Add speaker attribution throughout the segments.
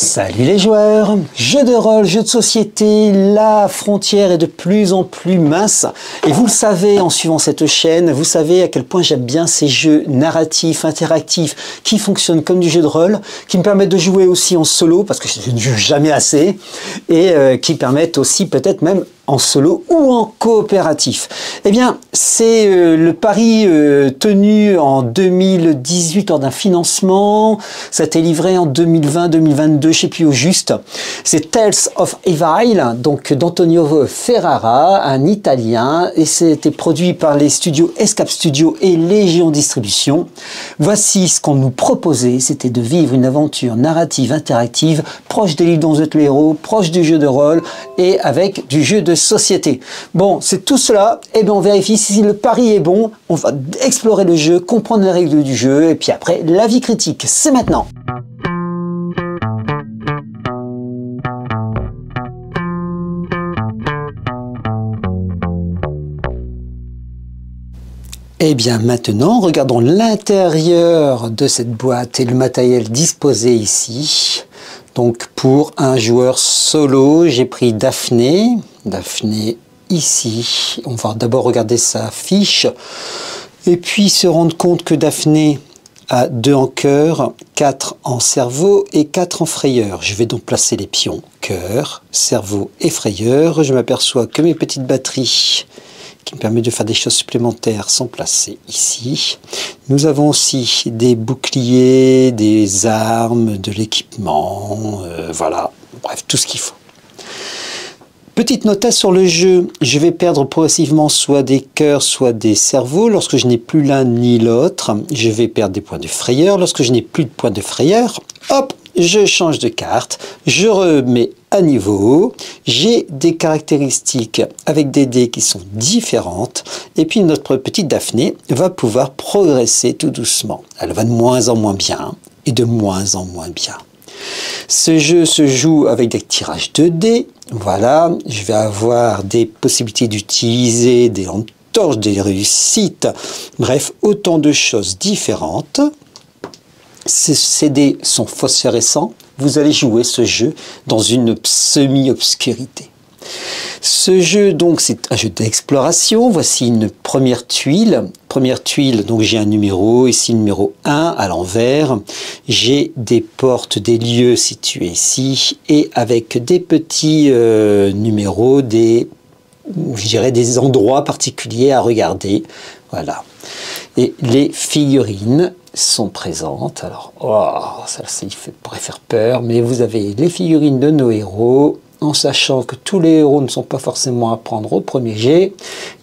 Speaker 1: Salut les joueurs! Jeux de rôle, jeux de société, la frontière est de plus en plus mince. Et vous le savez, en suivant cette chaîne, vous savez à quel point j'aime bien ces jeux narratifs, interactifs, qui fonctionnent comme du jeu de rôle, qui me permettent de jouer aussi en solo, parce que je ne joue jamais assez, et qui permettent aussi peut-être même en solo ou en coopératif. Eh bien, c'est le pari tenu en 2018 lors d'un financement. Ça a été livré en 2020-2022, je ne sais plus au juste. C'est Tales of Evil, donc d'Antonio Ferrara, un Italien, et c'était produit par les studios Escape Studio et Légion Distribution. Voici ce qu'on nous proposait, c'était de vivre une aventure narrative interactive, proche des livres dont vous êtes le héros, proche du jeu de rôle et avec du jeu de société. Bon, c'est tout cela, et bien on vérifie si le pari est bon, on va explorer le jeu, comprendre les règles du jeu, et puis après, l'avis critique, c'est maintenant. Et bien maintenant, regardons l'intérieur de cette boîte et le matériel disposé ici. Donc pour un joueur solo, j'ai pris Daphné. Daphné ici. On va d'abord regarder sa fiche et puis se rendre compte que Daphné a 2 en cœur, 4 en cerveau et 4 en frayeur. Je vais donc placer les pions cœur, cerveau et frayeur. Je m'aperçois que mes petites batteries qui me permettent de faire des choses supplémentaires sont placées ici. Nous avons aussi des boucliers, des armes, de l'équipement, voilà, bref, tout ce qu'il faut. Petite notice sur le jeu, je vais perdre progressivement soit des cœurs, soit des cerveaux. Lorsque je n'ai plus l'un ni l'autre, je vais perdre des points de frayeur. Lorsque je n'ai plus de points de frayeur, hop, je change de carte, je remets à niveau, j'ai des caractéristiques avec des dés qui sont différentes, et puis notre petite Daphné va pouvoir progresser tout doucement. Elle va de moins en moins bien, et de moins en moins bien. Ce jeu se joue avec des tirages de dés, voilà, je vais avoir des possibilités d'utiliser des entorches, des réussites, bref, autant de choses différentes. Ces dés sont phosphorescents, vous allez jouer ce jeu dans une semi-obscurité. Ce jeu, donc, c'est un jeu d'exploration. Voici une première tuile. Première tuile, donc j'ai un numéro, ici numéro 1 à l'envers. J'ai des portes, des lieux situés ici, et avec des petits numéros, je dirais des endroits particuliers à regarder. Voilà. Et les figurines sont présentes. Alors, oh, ça il pourrait faire peur, mais vous avez les figurines de nos héros, en sachant que tous les héros ne sont pas forcément à prendre au premier jet.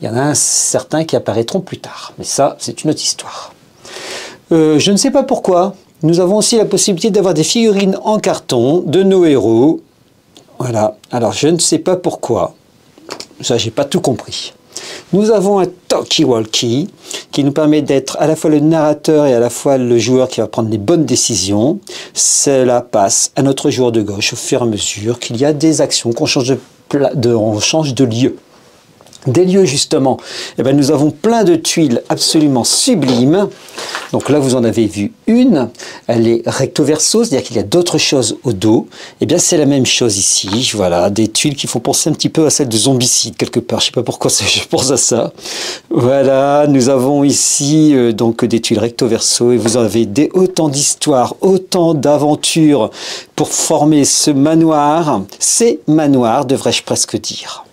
Speaker 1: Il y en a certains qui apparaîtront plus tard, mais ça, c'est une autre histoire. Je ne sais pas pourquoi, nous avons aussi la possibilité d'avoir des figurines en carton de nos héros. Voilà, alors je ne sais pas pourquoi, ça j'ai pas tout compris. Nous avons un talkie-walkie qui nous permet d'être à la fois le narrateur et à la fois le joueur qui va prendre les bonnes décisions. Cela passe à notre joueur de gauche au fur et à mesure qu'il y a des actions, qu'on change on change de lieu. Des lieux justement, eh bien, nous avons plein de tuiles absolument sublimes. Donc là vous en avez vu une, elle est recto verso, c'est-à-dire qu'il y a d'autres choses au dos. Eh bien c'est la même chose ici, voilà, des tuiles qui font penser un petit peu à celle de Zombicide quelque part, je ne sais pas pourquoi je pense à ça. Voilà, nous avons ici donc des tuiles recto verso et vous avez autant d'histoires, autant d'aventures pour former ce manoir, ces manoirs devrais-je presque dire.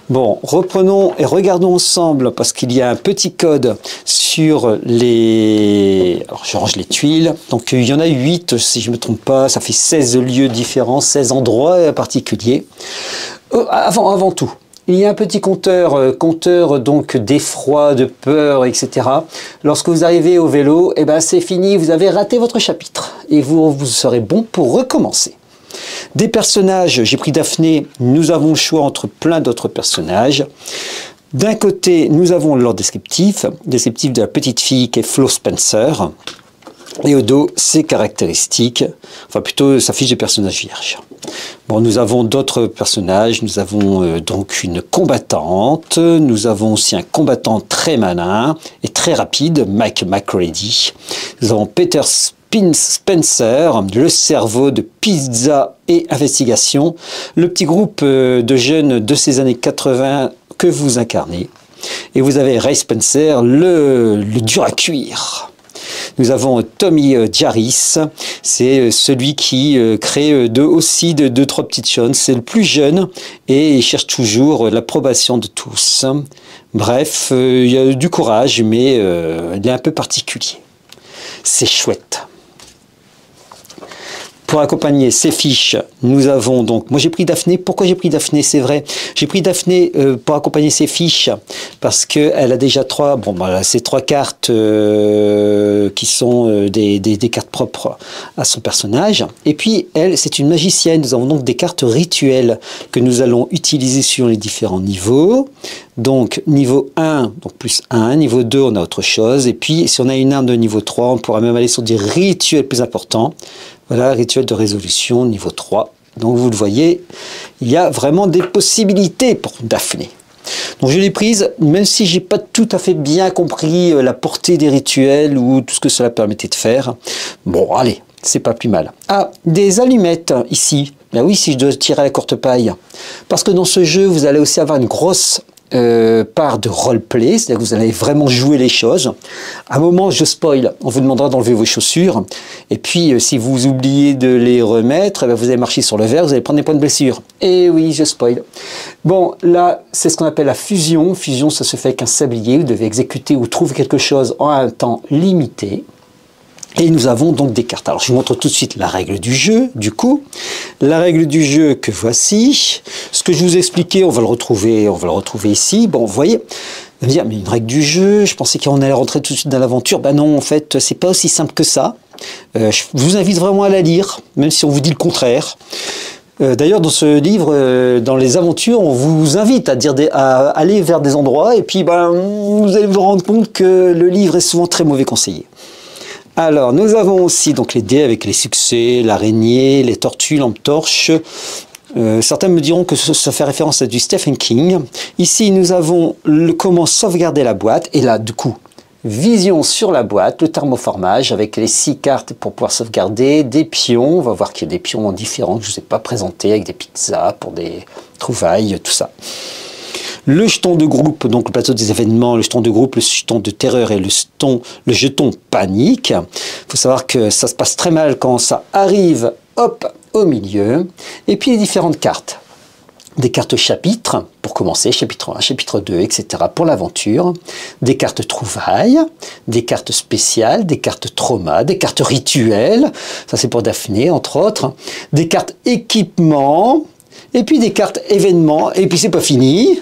Speaker 1: Bon, reprenons et regardons ensemble, parce qu'il y a un petit code sur les... Alors, je range les tuiles. Donc, il y en a 8, si je ne me trompe pas. Ça fait 16 lieux différents, 16 endroits particuliers. Avant tout, il y a un petit compteur donc d'effroi, de peur, etc. Lorsque vous arrivez au vélo, eh ben, c'est fini, vous avez raté votre chapitre. Et vous serez bon pour recommencer. Des personnages, j'ai pris Daphné, nous avons le choix entre plein d'autres personnages. D'un côté, nous avons leur descriptif de la petite fille qui est Flo Spencer. Et au dos, ses caractéristiques, enfin plutôt sa fiche de personnage vierge. Bon, nous avons d'autres personnages, nous avons donc une combattante, nous avons aussi un combattant très malin et très rapide, Mike McCready. Nous avons Peter Spencer, le cerveau de Pizza et Investigation, le petit groupe de jeunes de ces années 80 que vous incarnez. Et vous avez Ray Spencer, le dur à cuire. Nous avons Tommy Jarvis, c'est celui qui crée aussi deux, trois petites choses. C'est le plus jeune et il cherche toujours l'approbation de tous. Bref, il y a du courage, mais il est un peu particulier. C'est chouette. Pour accompagner ces fiches, nous avons donc... Moi, j'ai pris Daphné. Pourquoi j'ai pris Daphné? C'est vrai. J'ai pris Daphné pour accompagner ces fiches parce qu'elle a déjà trois... Bon, voilà, ces trois cartes qui sont des cartes propres à son personnage. Et puis, elle, c'est une magicienne. Nous avons donc des cartes rituelles que nous allons utiliser sur les différents niveaux. Donc, niveau 1, donc plus 1. Niveau 2, on a autre chose. Et puis, si on a une arme de niveau 3, on pourra même aller sur des rituels plus importants. Voilà, rituel de résolution niveau 3. Donc vous le voyez, il y a vraiment des possibilités pour Daphné. Donc je l'ai prise, même si j'ai pas tout à fait bien compris la portée des rituels ou tout ce que cela permettait de faire. Bon, allez, c'est pas plus mal. Ah, des allumettes ici. Ben oui, si je dois tirer à la courte paille. Parce que dans ce jeu, vous allez aussi avoir une grosse part de roleplay, c'est-à-dire que vous allez vraiment jouer les choses. À un moment, je spoil, on vous demandera d'enlever vos chaussures, et puis si vous oubliez de les remettre, eh bien, vous allez marcher sur le verre, vous allez prendre des points de blessure. Et oui, je spoil. Bon, là, c'est ce qu'on appelle la fusion. Fusion, ça se fait avec un sablier, vous devez exécuter ou trouver quelque chose en un temps limité. Et nous avons donc des cartes. Alors, je vous montre tout de suite la règle du jeu, du coup. La règle du jeu que voici. Ce que je vous ai expliqué, on va le retrouver ici. Bon, vous voyez, vous allez me dire, mais une règle du jeu, je pensais qu'on allait rentrer tout de suite dans l'aventure. Ben non, en fait, c'est pas aussi simple que ça. Je vous invite vraiment à la lire, même si on vous dit le contraire. D'ailleurs, dans ce livre, dans les aventures, on vous invite à aller vers des endroits, et puis ben, vous allez vous rendre compte que le livre est souvent très mauvais conseillé. Alors, nous avons aussi donc les dés avec les succès, l'araignée, les tortues, lampe torche. Certains me diront que ça fait référence à du Stephen King. Ici, nous avons comment sauvegarder la boîte. Et là, du coup, vision sur la boîte, le thermoformage avec les 6 cartes pour pouvoir sauvegarder, des pions. On va voir qu'il y a des pions différents que je ne vous ai pas présentés, avec des pizzas pour des trouvailles, tout ça. Le jeton de groupe, donc le plateau des événements, le jeton de groupe, le jeton de terreur et le jeton panique. Il faut savoir que ça se passe très mal quand ça arrive, hop, au milieu. Et puis les différentes cartes. Des cartes chapitres, pour commencer, chapitre 1, chapitre 2, etc. pour l'aventure. Des cartes trouvailles, des cartes spéciales, des cartes trauma, des cartes rituelles. Ça c'est pour Daphné, entre autres. Des cartes équipement, et puis des cartes événements. Et puis c'est pas fini.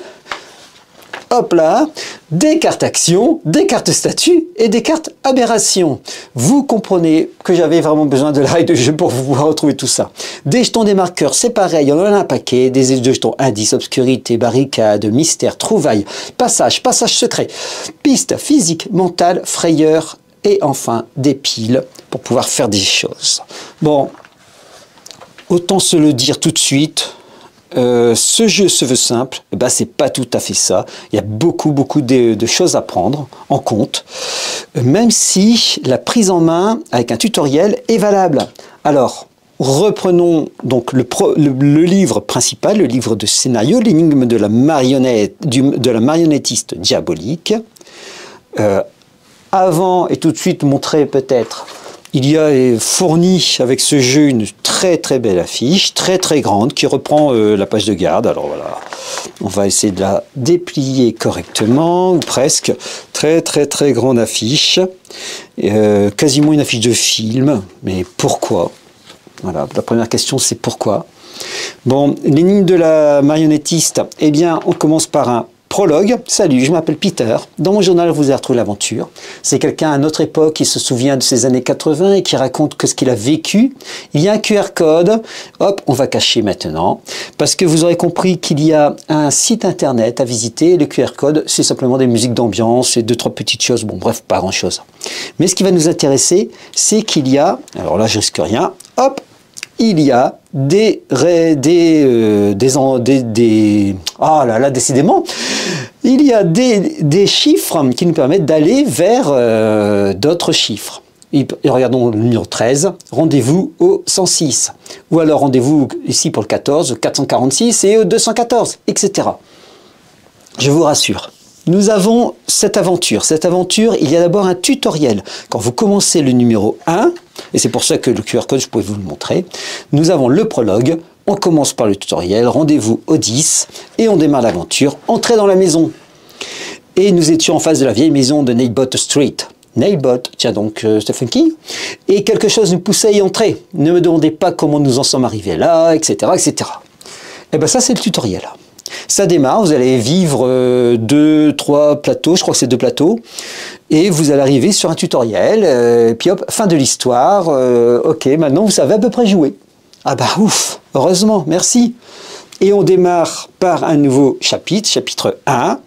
Speaker 1: Hop là, des cartes actions, des cartes statut et des cartes aberration. Vous comprenez que j'avais vraiment besoin de la règle de jeu pour pouvoir retrouver tout ça. Des jetons, des marqueurs, c'est pareil, on en a un paquet. Des jetons indices, obscurité, barricade, mystère, trouvaille, passage secret, piste physique, mentale, frayeur et enfin des piles pour pouvoir faire des choses. Bon, autant se le dire tout de suite. Ce jeu se veut simple, eh ben, c'est pas tout à fait ça. Il y a beaucoup de choses à prendre en compte, même si la prise en main avec un tutoriel est valable. Alors, reprenons donc le livre principal, le livre de scénario, l'énigme de la marionnettiste diabolique. Avant et tout de suite montrer peut-être, il y a fourni avec ce jeu une très belle affiche, très grande, qui reprend la page de garde. Alors voilà, on va essayer de la déplier correctement, ou presque. Très grande affiche, quasiment une affiche de film, mais pourquoi? Voilà, la première question c'est pourquoi. Bon, l'énigme de la marionnettiste, eh bien on commence par un prologue. Salut, je m'appelle Peter. Dans mon journal, vous avez retrouvé l'aventure. C'est quelqu'un à notre époque qui se souvient de ces années 80 et qui raconte que ce qu'il a vécu. Il y a un QR code. Hop, on va cacher maintenant. Parce que vous aurez compris qu'il y a un site internet à visiter. Le QR code, c'est simplement des musiques d'ambiance et 2-3 petites choses. Bon, bref, pas grand chose. Mais ce qui va nous intéresser, c'est qu'il y a, alors là, je risque rien. Hop, il y a ah là là, décidément, il y a des chiffres qui nous permettent d'aller vers d'autres chiffres. Et regardons le numéro 13, rendez-vous au 106. Ou alors rendez-vous ici pour le 14, 446 et au 214, etc. Je vous rassure. Nous avons cette aventure. Cette aventure, il y a d'abord un tutoriel. Quand vous commencez le numéro 1, et c'est pour ça que le QR code, je pouvais vous le montrer, nous avons le prologue, on commence par le tutoriel, rendez-vous au 10, et on démarre l'aventure, entrez dans la maison. Et nous étions en face de la vieille maison de Nailbot Street. Nailbot, tiens donc Stephen King, et quelque chose nous poussait à y entrer. Ne me demandez pas comment nous en sommes arrivés là, etc. etc. Et bien ça, c'est le tutoriel. Ça démarre, vous allez vivre 2-3 plateaux, je crois que c'est 2 plateaux, et vous allez arriver sur un tutoriel, et puis hop, fin de l'histoire, ok, maintenant vous savez à peu près jouer. Ah bah ouf, heureusement, merci. Et on démarre par un nouveau chapitre, chapitre 1.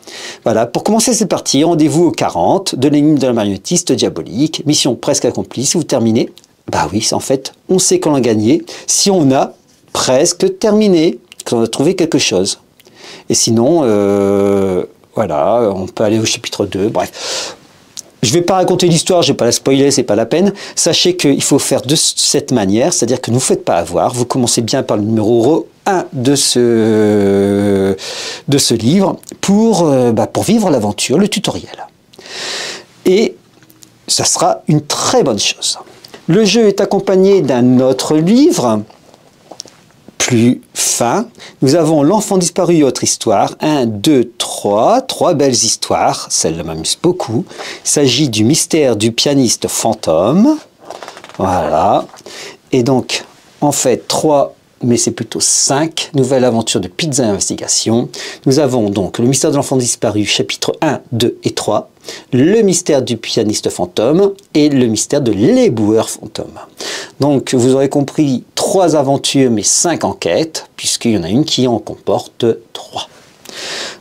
Speaker 1: Voilà, pour commencer cette partie, rendez-vous au 40 de l'énigme de la marionnettiste diabolique, mission presque accomplie. Si vous terminez, bah oui, en fait, on sait qu'on a gagné si on a presque terminé, qu'on a trouvé quelque chose. Et sinon, voilà, on peut aller au chapitre 2, bref. Je ne vais pas raconter l'histoire, je ne vais pas la spoiler, c'est pas la peine. Sachez qu'il faut faire de cette manière, c'est-à-dire que ne vous faites pas avoir. Vous commencez bien par le numéro 1 de ce livre pour vivre l'aventure, le tutoriel. Et ça sera une très bonne chose. Le jeu est accompagné d'un autre livre, plus fin. Nous avons L'enfant disparu et autre histoire. 1, 2, 3. 3 belles histoires. Celle-là m'amuse beaucoup. Il s'agit du mystère du pianiste fantôme. Voilà. Et donc, en fait, 3, mais c'est plutôt 5. Nouvelle aventure de Pizza Investigation. Nous avons donc le mystère de l'enfant disparu, chapitre 1, 2 et 3. Le mystère du pianiste fantôme et le mystère de l'éboueur fantôme. Donc, vous aurez compris, 3 aventures, mais 5 enquêtes, puisqu'il y en a une qui en comporte 3.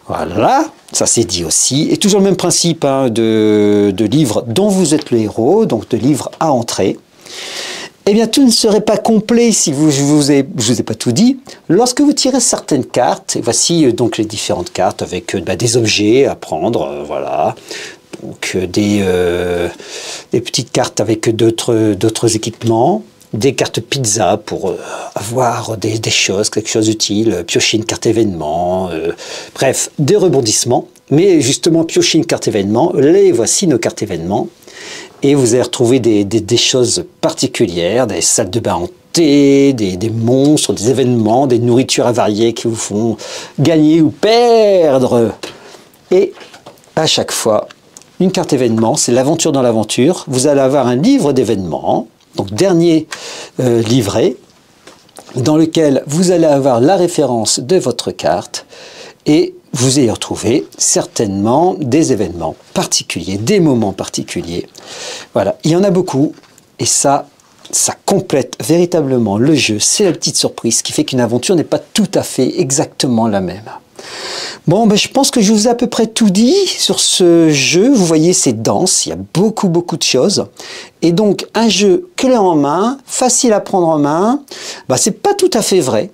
Speaker 1: Voilà, ça c'est dit aussi. Et toujours le même principe hein, de livre dont vous êtes le héros, donc de livre à entrer. Eh bien, tout ne serait pas complet si je vous ai pas tout dit. Lorsque vous tirez certaines cartes, et voici donc les différentes cartes avec des objets à prendre, voilà. Donc des petites cartes avec d'autres équipements, des cartes pizza pour avoir des choses, quelque chose d'utile, piocher une carte événement, bref, des rebondissements. Mais justement, piocher une carte événement, les voici nos cartes événements. Et vous allez retrouver des choses particulières, des salles de bain hantées, des monstres, des événements, des nourritures avariées qui vous font gagner ou perdre. Et à chaque fois, une carte événement, c'est l'aventure dans l'aventure. Vous allez avoir un livre d'événements, donc dernier livret, dans lequel vous allez avoir la référence de votre carte et vous allez retrouver certainement des événements particuliers, des moments particuliers. Voilà, il y en a beaucoup et ça complète véritablement le jeu. C'est la petite surprise qui fait qu'une aventure n'est pas tout à fait exactement la même. Bon, je pense que je vous ai à peu près tout dit sur ce jeu. Vous voyez, c'est dense, il y a beaucoup de choses. Et donc, un jeu clé en main, facile à prendre en main, c'est pas tout à fait vrai.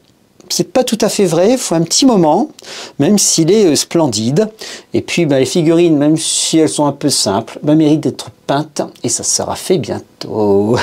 Speaker 1: C'est pas tout à fait vrai, il faut un petit moment, même s'il est splendide. Et puis les figurines, même si elles sont un peu simples, méritent d'être peintes et ça sera fait bientôt.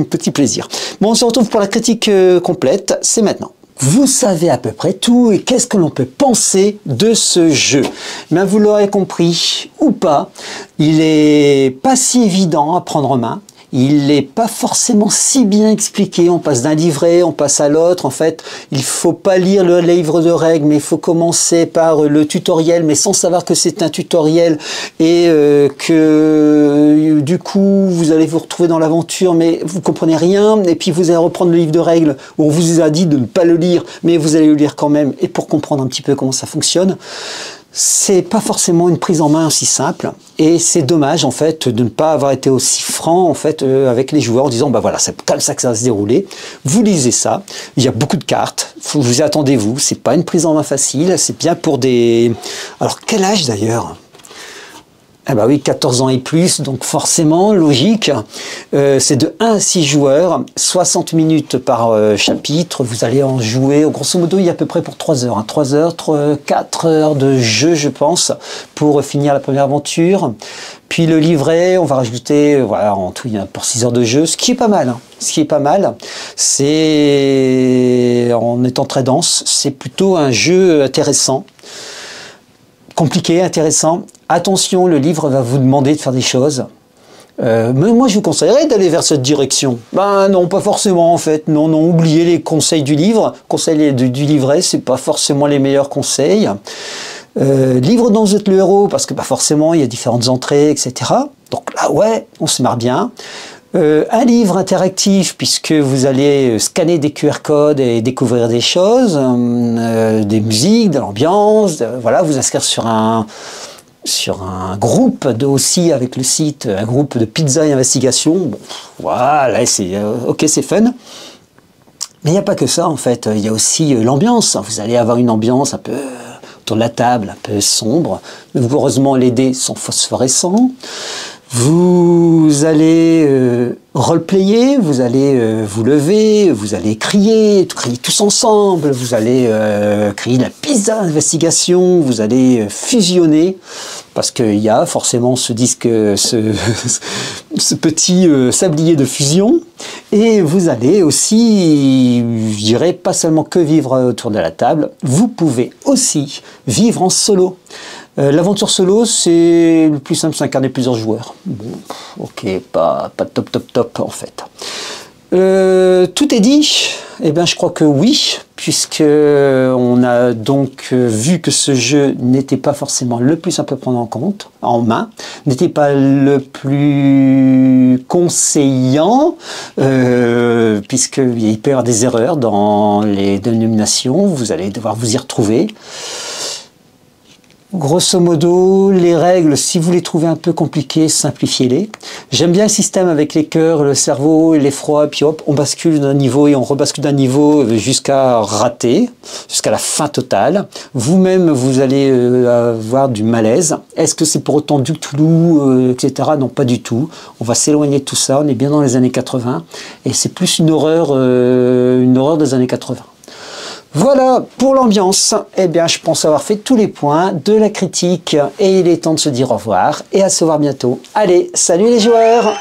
Speaker 1: Petit plaisir. Bon, on se retrouve pour la critique complète, c'est maintenant. Vous savez à peu près tout et qu'est-ce que l'on peut penser de ce jeu? Vous l'aurez compris ou pas, il n'est pas si évident à prendre en main. Il n'est pas forcément si bien expliqué, on passe d'un livret, on passe à l'autre. En fait, il ne faut pas lire le livre de règles, mais il faut commencer par le tutoriel, mais sans savoir que c'est un tutoriel et que du coup, vous allez vous retrouver dans l'aventure, mais vous ne comprenez rien. Et puis, vous allez reprendre le livre de règles où on vous a dit de ne pas le lire, mais vous allez le lire quand même et pour comprendre un petit peu comment ça fonctionne. C'est pas forcément une prise en main aussi simple et c'est dommage en fait de ne pas avoir été aussi franc en fait avec les joueurs en disant voilà, c'est comme ça que ça va se dérouler. Vous lisez ça, il y a beaucoup de cartes, vous y attendez-vous, c'est pas une prise en main facile, c'est bien pour des... Alors quel âge d'ailleurs? Ah bah oui, 14 ans et plus, donc forcément, logique. C'est de 1 à 6 joueurs, 60 minutes par chapitre. Vous allez en jouer, grosso modo, il y a à peu près pour 3 heures. 3 heures, 4 heures de jeu, je pense, pour finir la première aventure. Puis le livret, on va rajouter, voilà, en tout, il y a pour 6 heures de jeu, ce qui est pas mal. Ce qui est pas mal, c'est, en étant très dense, c'est plutôt un jeu intéressant. Compliqué, intéressant. Attention, le livre va vous demander de faire des choses. Mais moi, je vous conseillerais d'aller vers cette direction. Ben non, pas forcément en fait. Non, non, oubliez les conseils du livre. Conseils du livret, c'est pas forcément les meilleurs conseils. Livre dont vous êtes le héros, parce que bah, forcément, il y a différentes entrées, etc. Donc là, ouais, on se marre bien. Un livre interactif, puisque vous allez scanner des QR codes et découvrir des choses, des musiques, de l'ambiance, voilà, vous inscrire sur un groupe aussi avec le site, un groupe de pizza et investigation. Bon, voilà, c'est ok, c'est fun. Mais il n'y a pas que ça en fait, il y a aussi l'ambiance. Vous allez avoir une ambiance un peu autour de la table, un peu sombre. Heureusement, les dés sont phosphorescents. Vous allez roleplayer, vous allez vous lever, vous allez crier tous ensemble, vous allez crier la pizza d'investigation, vous allez fusionner, parce qu'il y a forcément ce disque, ce petit sablier de fusion, et vous allez aussi, je dirais, pas seulement que vivre autour de la table, vous pouvez aussi vivre en solo. L'aventure solo, c'est le plus simple, c'est incarner plusieurs joueurs. Bon, ok, pas top en fait. Tout est dit. Eh bien, je crois que oui, puisque on a donc vu que ce jeu n'était pas forcément le plus simple à prendre en main, n'était pas le plus conseillant, puisqu'il peut y avoir des erreurs dans les dénominations, vous allez devoir vous y retrouver. Grosso modo, les règles, si vous les trouvez un peu compliquées, simplifiez-les. J'aime bien le système avec les cœurs, le cerveau, l'effroi, puis hop, on bascule d'un niveau et on rebascule d'un niveau jusqu'à rater, jusqu'à la fin totale. Vous-même, vous allez avoir du malaise. Est-ce que c'est pour autant du Cthulhu, etc. Non, pas du tout. On va s'éloigner de tout ça, on est bien dans les années 80, et c'est plus une horreur des années 80. Voilà pour l'ambiance. Eh bien, je pense avoir fait tous les points de la critique et il est temps de se dire au revoir et à se voir bientôt. Allez, salut les joueurs!